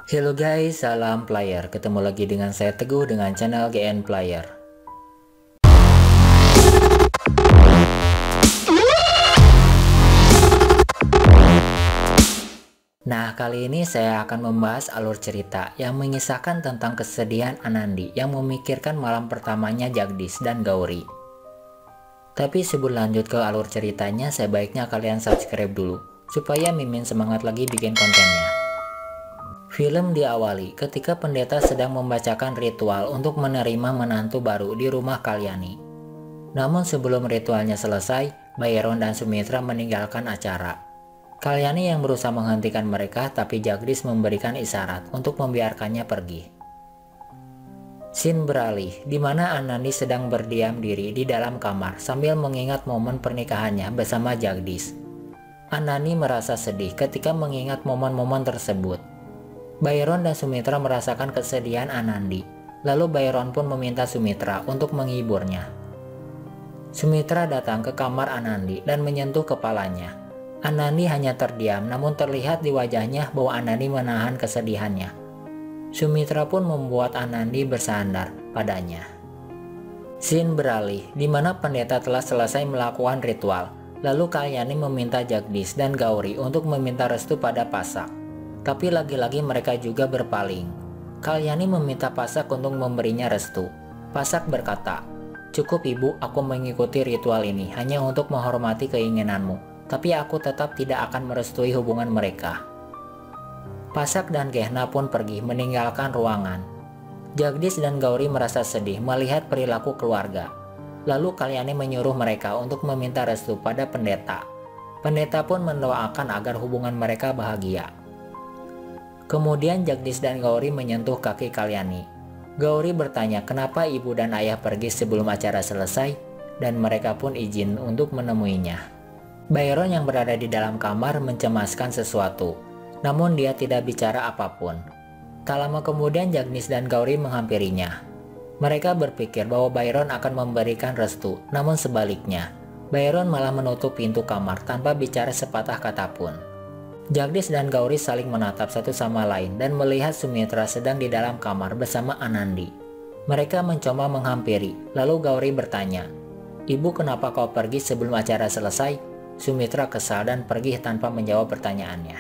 Hello guys, salam player. Ketemu lagi dengan saya Teguh dengan channel GN Player. Nah, kali ini saya akan membahas alur cerita yang mengisahkan tentang kesedihan Anandi yang memikirkan malam pertamanya Jagdish dan Gauri. Tapi sebelum lanjut ke alur ceritanya, sebaiknya kalian subscribe dulu supaya Mimin semangat lagi bikin kontennya. Film diawali ketika pendeta sedang membacakan ritual untuk menerima menantu baru di rumah Kalyani. Namun sebelum ritualnya selesai, Byron dan Sumitra meninggalkan acara. Kalyani yang berusaha menghentikan mereka, tapi Jagdish memberikan isyarat untuk membiarkannya pergi. Scene beralih, di mana Anandi sedang berdiam diri di dalam kamar sambil mengingat momen pernikahannya bersama Jagdish. Anandi merasa sedih ketika mengingat momen-momen tersebut. Byron dan Sumitra merasakan kesedihan Anandi, lalu Byron pun meminta Sumitra untuk menghiburnya. Sumitra datang ke kamar Anandi dan menyentuh kepalanya. Anandi hanya terdiam, namun terlihat di wajahnya bahwa Anandi menahan kesedihannya. Sumitra pun membuat Anandi bersandar padanya. Scene beralih, di mana pendeta telah selesai melakukan ritual, lalu Kalyani meminta Jagdish dan Gauri untuk meminta restu pada Pasak. Tapi lagi-lagi mereka juga berpaling. Kalyani meminta Pasak untuk memberinya restu. Pasak berkata, "Cukup ibu, aku mengikuti ritual ini hanya untuk menghormati keinginanmu, tapi aku tetap tidak akan merestui hubungan mereka." Pasak dan Gehna pun pergi meninggalkan ruangan. Jagdish dan Gauri merasa sedih melihat perilaku keluarga. Lalu Kalyani menyuruh mereka untuk meminta restu pada pendeta. Pendeta pun mendoakan agar hubungan mereka bahagia. Kemudian Jagdish dan Gauri menyentuh kaki Kalyani. Gauri bertanya kenapa ibu dan ayah pergi sebelum acara selesai, dan mereka pun izin untuk menemuinya. Byron yang berada di dalam kamar mencemaskan sesuatu, namun dia tidak bicara apapun. Tak lama kemudian Jagdish dan Gauri menghampirinya. Mereka berpikir bahwa Byron akan memberikan restu, namun sebaliknya, Byron malah menutup pintu kamar tanpa bicara sepatah kata pun. Jagdish dan Gauri saling menatap satu sama lain dan melihat Sumitra sedang di dalam kamar bersama Anandi. Mereka mencoba menghampiri, lalu Gauri bertanya, "Ibu, kenapa kau pergi sebelum acara selesai?" Sumitra kesal dan pergi tanpa menjawab pertanyaannya.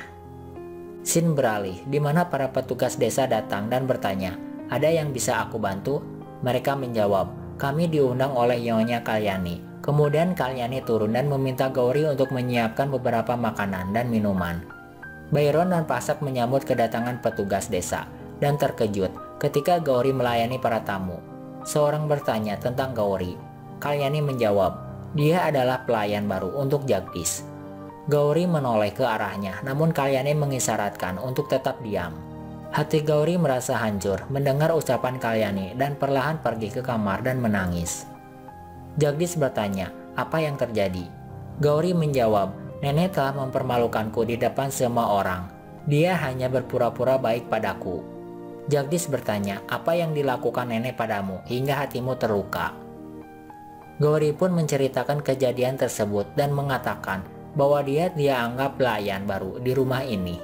Scene beralih, di mana para petugas desa datang dan bertanya, "Ada yang bisa aku bantu?" Mereka menjawab, "Kami diundang oleh Nyonya Kalyani." Kemudian Kalyani turun dan meminta Gauri untuk menyiapkan beberapa makanan dan minuman. Byron dan Pasak menyambut kedatangan petugas desa dan terkejut ketika Gauri melayani para tamu. Seorang bertanya tentang Gauri. Kalyani menjawab, dia adalah pelayan baru untuk Jagdish. Gauri menoleh ke arahnya, namun Kalyani mengisyaratkan untuk tetap diam. Hati Gauri merasa hancur mendengar ucapan Kalyani dan perlahan pergi ke kamar dan menangis. Jagdish bertanya, apa yang terjadi? Gauri menjawab, "Nenek telah mempermalukanku di depan semua orang. Dia hanya berpura-pura baik padaku." Jagdish bertanya, apa yang dilakukan nenek padamu hingga hatimu terluka? Gauri pun menceritakan kejadian tersebut dan mengatakan bahwa dia anggap pelayan baru di rumah ini.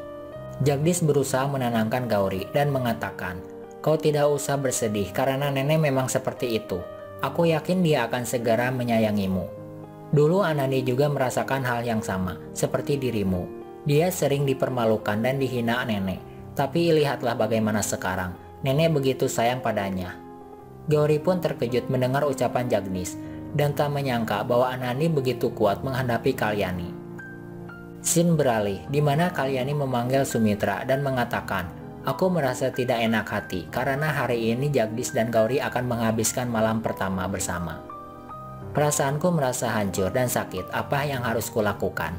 Jagdish berusaha menenangkan Gauri dan mengatakan, "Kau tidak usah bersedih karena nenek memang seperti itu. Aku yakin dia akan segera menyayangimu. Dulu Anandi juga merasakan hal yang sama, seperti dirimu. Dia sering dipermalukan dan dihina nenek. Tapi lihatlah bagaimana sekarang, nenek begitu sayang padanya." Gauri pun terkejut mendengar ucapan Jagdish, dan tak menyangka bahwa Anandi begitu kuat menghadapi Kalyani. Scene beralih, di mana Kalyani memanggil Sumitra dan mengatakan, "Aku merasa tidak enak hati, karena hari ini Jagdish dan Gauri akan menghabiskan malam pertama bersama. Perasaanku merasa hancur dan sakit, apa yang harus kulakukan?"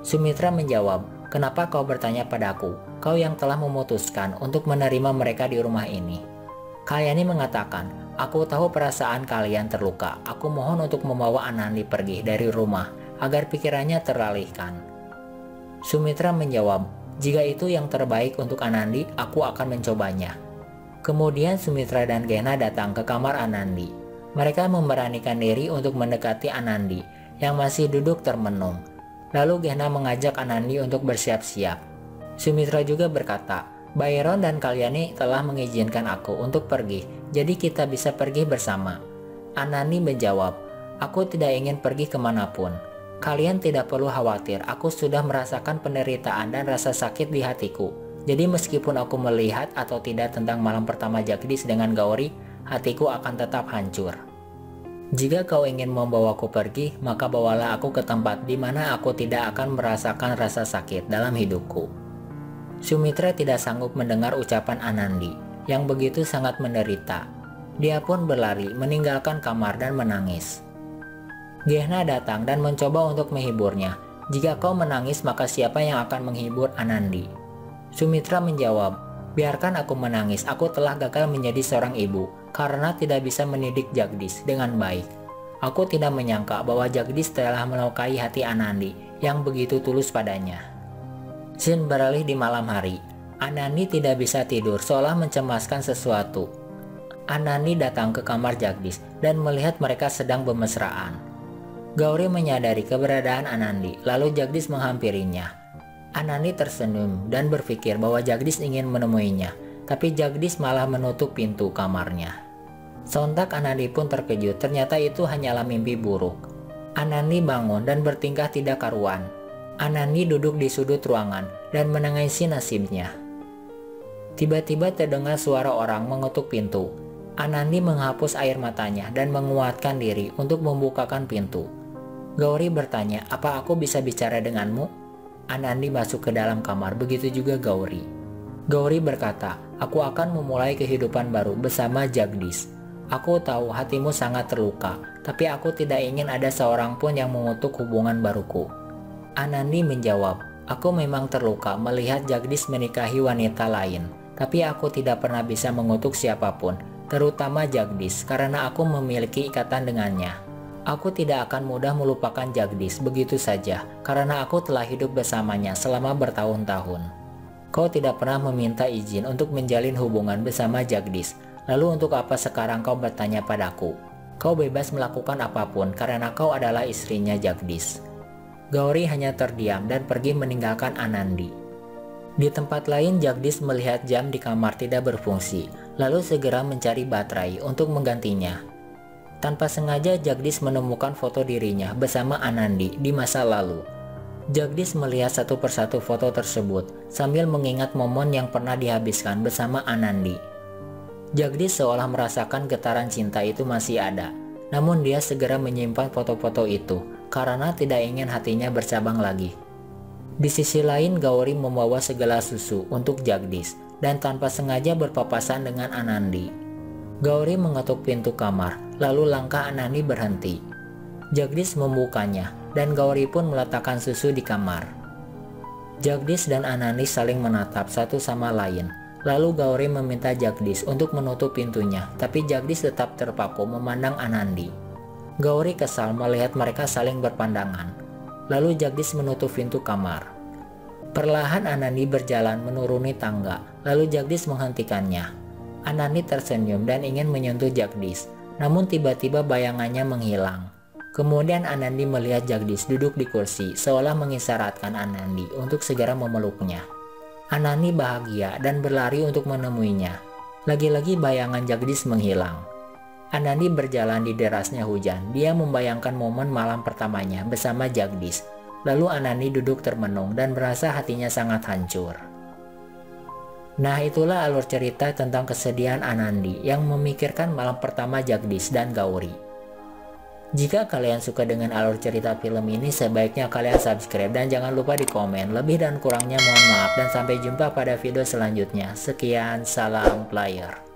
Sumitra menjawab, "Kenapa kau bertanya padaku? Kau yang telah memutuskan untuk menerima mereka di rumah ini." Kalyani mengatakan, "Aku tahu perasaan kalian terluka. Aku mohon untuk membawa Anandi pergi dari rumah, agar pikirannya teralihkan." Sumitra menjawab, "Jika itu yang terbaik untuk Anandi, aku akan mencobanya." Kemudian Sumitra dan Gehna datang ke kamar Anandi. Mereka memberanikan diri untuk mendekati Anandi yang masih duduk termenung. Lalu Gehna mengajak Anandi untuk bersiap-siap. Sumitra juga berkata, Byron dan Kalyani telah mengizinkan aku untuk pergi, jadi kita bisa pergi bersama. Anani menjawab, aku tidak ingin pergi kemanapun. Kalian tidak perlu khawatir, aku sudah merasakan penderitaan dan rasa sakit di hatiku. Jadi meskipun aku melihat atau tidak tentang malam pertama Jagdish dengan Gauri, hatiku akan tetap hancur. Jika kau ingin membawaku pergi, maka bawalah aku ke tempat di mana aku tidak akan merasakan rasa sakit dalam hidupku. Sumitra tidak sanggup mendengar ucapan Anandi yang begitu sangat menderita. Dia pun berlari meninggalkan kamar dan menangis. Gehna datang dan mencoba untuk menghiburnya. Jika kau menangis, maka siapa yang akan menghibur Anandi? Sumitra menjawab, biarkan aku menangis, aku telah gagal menjadi seorang ibu karena tidak bisa mendidik Jagdish dengan baik. Aku tidak menyangka bahwa Jagdish telah melukai hati Anandi yang begitu tulus padanya. Scene beralih di malam hari. Anandi tidak bisa tidur seolah mencemaskan sesuatu. Anandi datang ke kamar Jagdish dan melihat mereka sedang bermesraan. Gauri menyadari keberadaan Anandi, lalu Jagdish menghampirinya. Anandi tersenyum dan berpikir bahwa Jagdish ingin menemuinya, tapi Jagdish malah menutup pintu kamarnya. Sontak Anandi pun terkejut, ternyata itu hanyalah mimpi buruk. Anandi bangun dan bertingkah tidak karuan. Anandi duduk di sudut ruangan dan menangisi nasibnya. Tiba-tiba terdengar suara orang mengetuk pintu. Anandi menghapus air matanya dan menguatkan diri untuk membukakan pintu. Gauri bertanya, apa aku bisa bicara denganmu? Anandi masuk ke dalam kamar, begitu juga Gauri. Gauri berkata, aku akan memulai kehidupan baru bersama Jagdish. Aku tahu hatimu sangat terluka, tapi aku tidak ingin ada seorang pun yang mengutuk hubungan baruku. Anandi menjawab, aku memang terluka melihat Jagdish menikahi wanita lain, tapi aku tidak pernah bisa mengutuk siapapun, terutama Jagdish, karena aku memiliki ikatan dengannya. Aku tidak akan mudah melupakan Jagdish begitu saja, karena aku telah hidup bersamanya selama bertahun-tahun. Kau tidak pernah meminta izin untuk menjalin hubungan bersama Jagdish, lalu untuk apa sekarang kau bertanya padaku? Kau bebas melakukan apapun karena kau adalah istrinya Jagdish. Gauri hanya terdiam dan pergi meninggalkan Anandi. Di tempat lain, Jagdish melihat jam di kamar tidak berfungsi, lalu segera mencari baterai untuk menggantinya. Tanpa sengaja, Jagdish menemukan foto dirinya bersama Anandi di masa lalu. Jagdish melihat satu persatu foto tersebut sambil mengingat momen yang pernah dihabiskan bersama Anandi. Jagdish seolah merasakan getaran cinta itu masih ada, namun dia segera menyimpan foto-foto itu karena tidak ingin hatinya bercabang lagi. Di sisi lain, Gauri membawa segelas susu untuk Jagdish dan tanpa sengaja berpapasan dengan Anandi. Gauri mengetuk pintu kamar, lalu langkah Anandi berhenti. Jagdish membukanya dan Gauri pun meletakkan susu di kamar. Jagdish dan Anandi saling menatap satu sama lain. Lalu Gauri meminta Jagdish untuk menutup pintunya, tapi Jagdish tetap terpaku memandang Anandi. Gauri kesal melihat mereka saling berpandangan. Lalu Jagdish menutup pintu kamar. Perlahan Anandi berjalan menuruni tangga, lalu Jagdish menghentikannya. Anandi tersenyum dan ingin menyentuh Jagdish, namun tiba-tiba bayangannya menghilang. Kemudian Anandi melihat Jagdish duduk di kursi, seolah mengisyaratkan Anandi untuk segera memeluknya. Anandi bahagia dan berlari untuk menemuinya. Lagi-lagi bayangan Jagdish menghilang. Anandi berjalan di derasnya hujan. Dia membayangkan momen malam pertamanya bersama Jagdish. Lalu Anandi duduk termenung dan merasa hatinya sangat hancur. Nah, itulah alur cerita tentang kesedihan Anandi yang memikirkan malam pertama Jagdish dan Gauri. Jika kalian suka dengan alur cerita film ini, sebaiknya kalian subscribe dan jangan lupa di komen. Lebih dan kurangnya mohon maaf dan sampai jumpa pada video selanjutnya. Sekian, salam player.